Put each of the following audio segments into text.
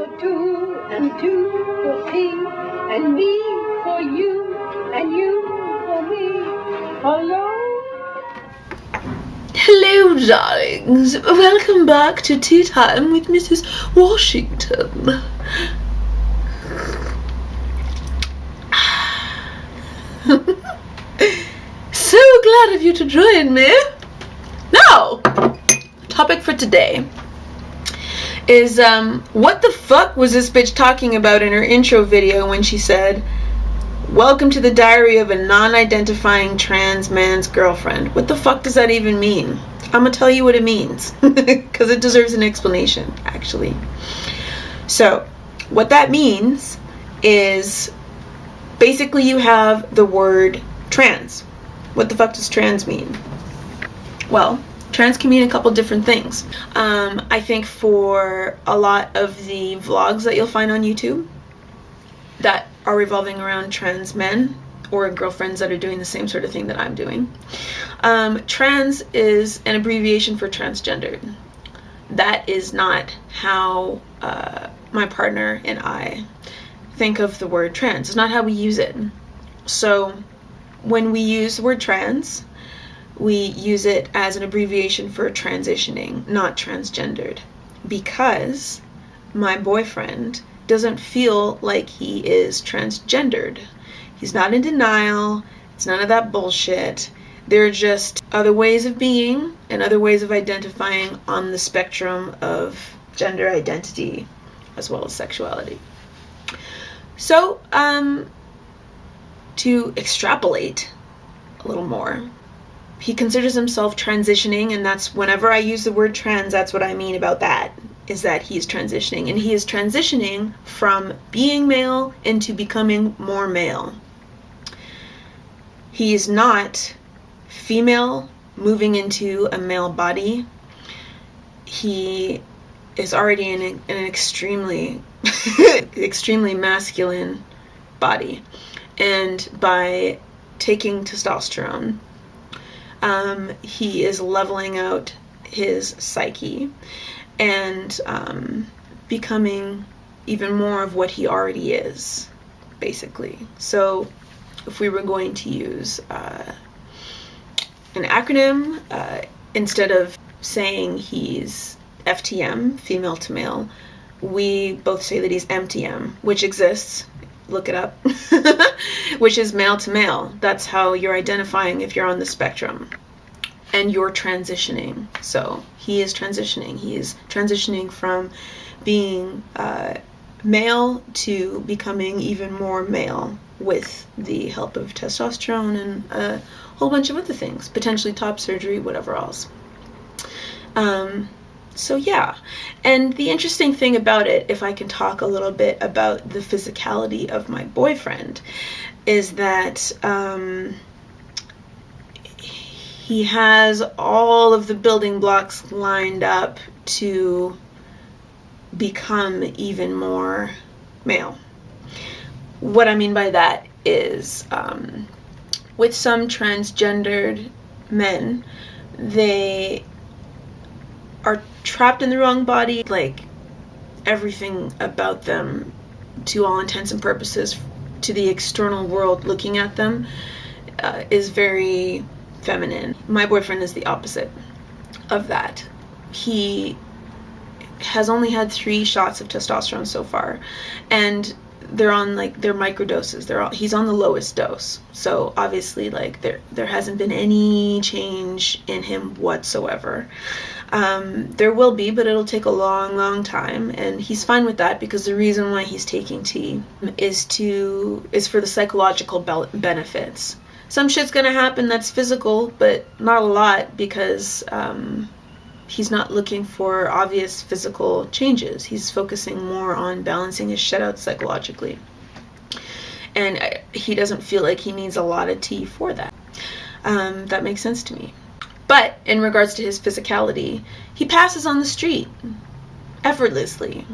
for two, and two for three, and me for you, and you for me. Hello? Hello, darlings. Welcome back to Tea Time with Mrs. Washington. So glad of you to join me. Now, topic for today is what the fuck was this bitch talking about in her intro video when she said, "Welcome to the diary of a non-identifying trans man's girlfriend"? What the fuck does that even mean? I'm gonna tell you what it means because it deserves an explanation, actually. So what that means is basically you have the word trans. What the fuck does trans mean? Well, trans can mean a couple different things. I think for a lot of the vlogs that you'll find on YouTube that are revolving around trans men or girlfriends that are doing the same sort of thing that I'm doing, trans is an abbreviation for transgendered. That is not how my partner and I think of the word trans. It's not how we use it. So when we use the word trans, we use it as an abbreviation for transitioning, not transgendered, because my boyfriend doesn't feel like he is transgendered. He's not in denial. It's none of that bullshit. There are just other ways of being and other ways of identifying on the spectrum of gender identity as well as sexuality. So, to extrapolate a little more, he considers himself transitioning, and that's whenever I use the word trans, that's what I mean about that, is that he's transitioning. And he is transitioning from being male into becoming more male. He is not female moving into a male body. He is already in an extremely, extremely masculine body. And by taking testosterone, he is leveling out his psyche and becoming even more of what he already is, basically. So if we were going to use an acronym, instead of saying he's FTM, female to male, we both say that he's MTM, which exists. Look it up. Which is male to male. That's how you're identifying if you're on the spectrum. And you're transitioning. So he is transitioning. He is transitioning from being male to becoming even more male with the help of testosterone and a whole bunch of other things. Potentially top surgery, whatever else. So yeah, and the interesting thing about it, if I can talk a little bit about the physicality of my boyfriend, is that he has all of the building blocks lined up to become even more male. What I mean by that is, with some transgendered men, they are trapped in the wrong body. Like, everything about them, to all intents and purposes, to the external world looking at them, is very feminine. My boyfriend is the opposite of that. He has only had 3 shots of testosterone so far, and they're on they're microdoses. He's on the lowest dose, so obviously there hasn't been any change in him whatsoever. There will be, but it'll take a long time, and he's fine with that, because the reason why he's taking T is for the psychological benefits. Some shit's gonna happen that's physical, but not a lot, because he's not looking for obvious physical changes. He's focusing more on balancing his shit out psychologically. And he doesn't feel like he needs a lot of tea for that. That makes sense to me. But in regards to his physicality, he passes on the street effortlessly.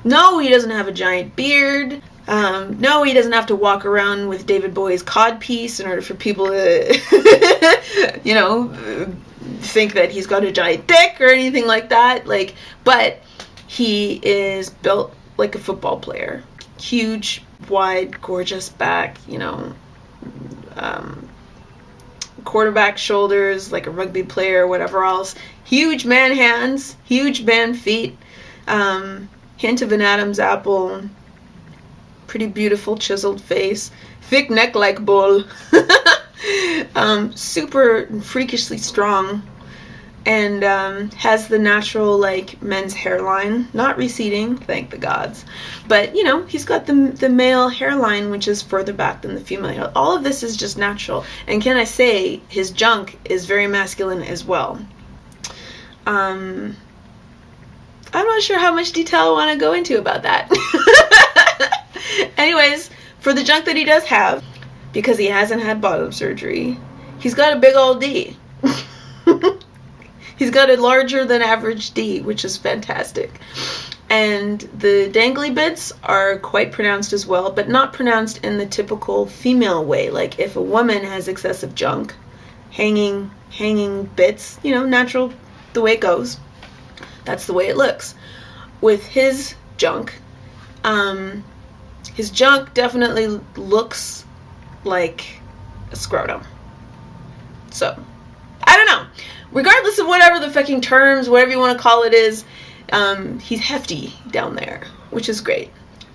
No, he doesn't have a giant beard. No, he doesn't have to walk around with David Bowie's codpiece in order for people to, you know, think that he's got a giant dick or anything like that. But he is built like a football player. Huge, wide, gorgeous back, you know, quarterback shoulders like a rugby player, whatever else. Huge man hands, huge man feet, hint of an Adam's apple, pretty beautiful chiseled face, thick neck like bull, super freakishly strong, and has the natural like men's hairline, not receding, thank the gods, but you know, he's got the male hairline, which is further back than the female hair. All of this is just natural, and can I say his junk is very masculine as well. I'm not sure how much detail I want to go into about that. Anyways, for the junk that he does have, because he hasn't had bottom surgery, he's got a big old D. He's got a larger than average D, which is fantastic. And the dangly bits are quite pronounced as well, but not pronounced in the typical female way. Like if a woman has excessive junk, hanging bits, you know, natural, the way it goes, that's the way it looks. With his junk definitely looks like a scrotum. So, I don't know. Regardless of whatever the fucking terms, whatever you want to call it is, he's hefty down there, which is great.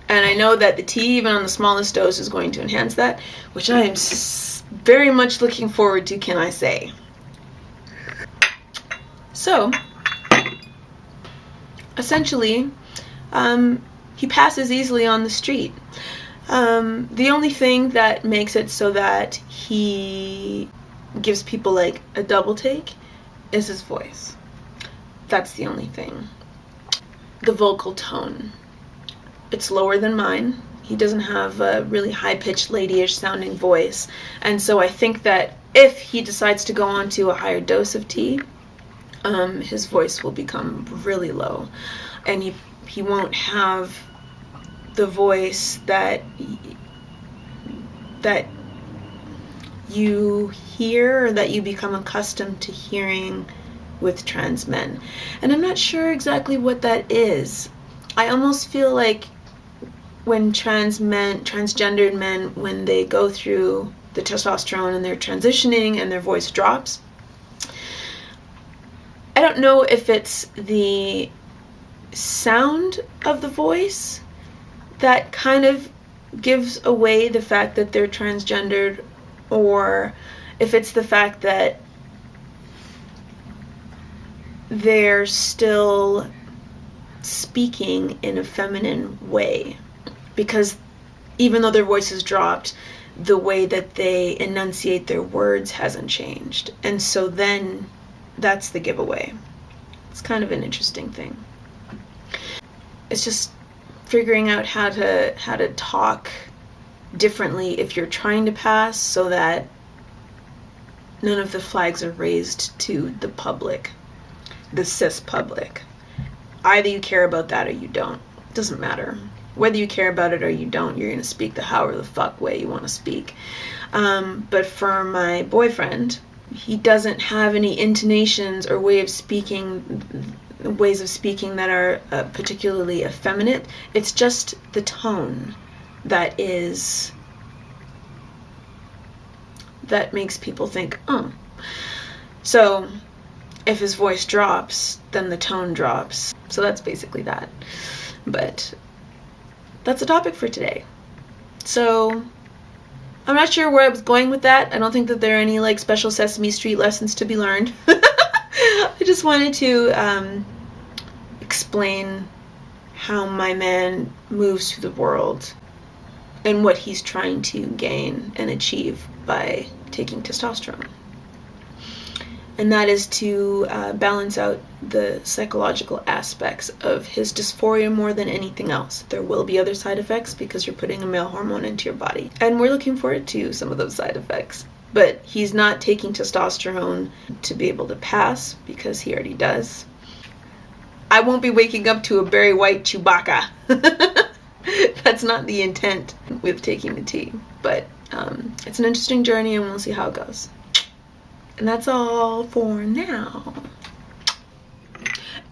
And I know that the tea, even on the smallest dose, is going to enhance that, which I am very much looking forward to, can I say. So, essentially, he passes easily on the street. The only thing that makes it so that he gives people like a double take is his voice. That's the only thing. The vocal tone. It's lower than mine. He doesn't have a really high-pitched, ladyish sounding voice. And so I think that if he decides to go on to a higher dose of tea, his voice will become really low. And he won't have the voice that you hear, or that you become accustomed to hearing with trans men. And I'm not sure exactly what that is. I almost feel like when transgendered men, when they go through the testosterone and they're transitioning and their voice drops, I don't know if it's the sound of the voice that kind of gives away the fact that they're transgendered, or if it's the fact that they're still speaking in a feminine way. Because even though their voice has dropped, the way that they enunciate their words hasn't changed. And so then that's the giveaway. It's kind of an interesting thing. It's just figuring out how to talk differently if you're trying to pass, so that none of the flags are raised to the public, the cis public. Either you care about that or you don't. It doesn't matter. Whether you care about it or you don't, you're going to speak the however the fuck way you want to speak. But for my boyfriend, he doesn't have any intonations or ways of speaking that are particularly effeminate. It's just the tone that makes people think, oh. So if his voice drops, then the tone drops. So that's basically that. But that's the topic for today. So I'm not sure where I was going with that. I don't think that there are any like special Sesame Street lessons to be learned. I just wanted to explain how my man moves through the world and what he's trying to gain and achieve by taking testosterone. And that is to balance out the psychological aspects of his dysphoria more than anything else. There will be other side effects because you're putting a male hormone into your body. And we're looking forward to some of those side effects. But he's not taking testosterone to be able to pass, because he already does. I won't be waking up to a Barry White Chewbacca. That's not the intent with taking the tea. But it's an interesting journey, and we'll see how it goes. And that's all for now.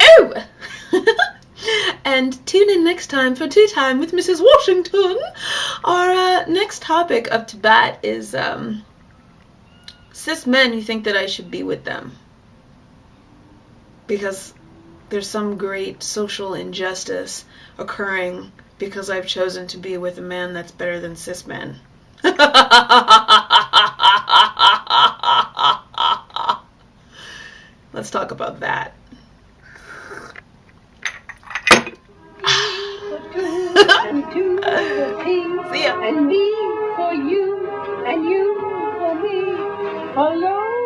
Oh! And And tune in next time for Tea Time with Mrs. Washington. Our next topic up to bat is cis men who think that I should be with them. Because there's some great social injustice occurring because I've chosen to be with a man that's better than cis men. Let's talk about that. See ya. And me for you, and you for me. Alone.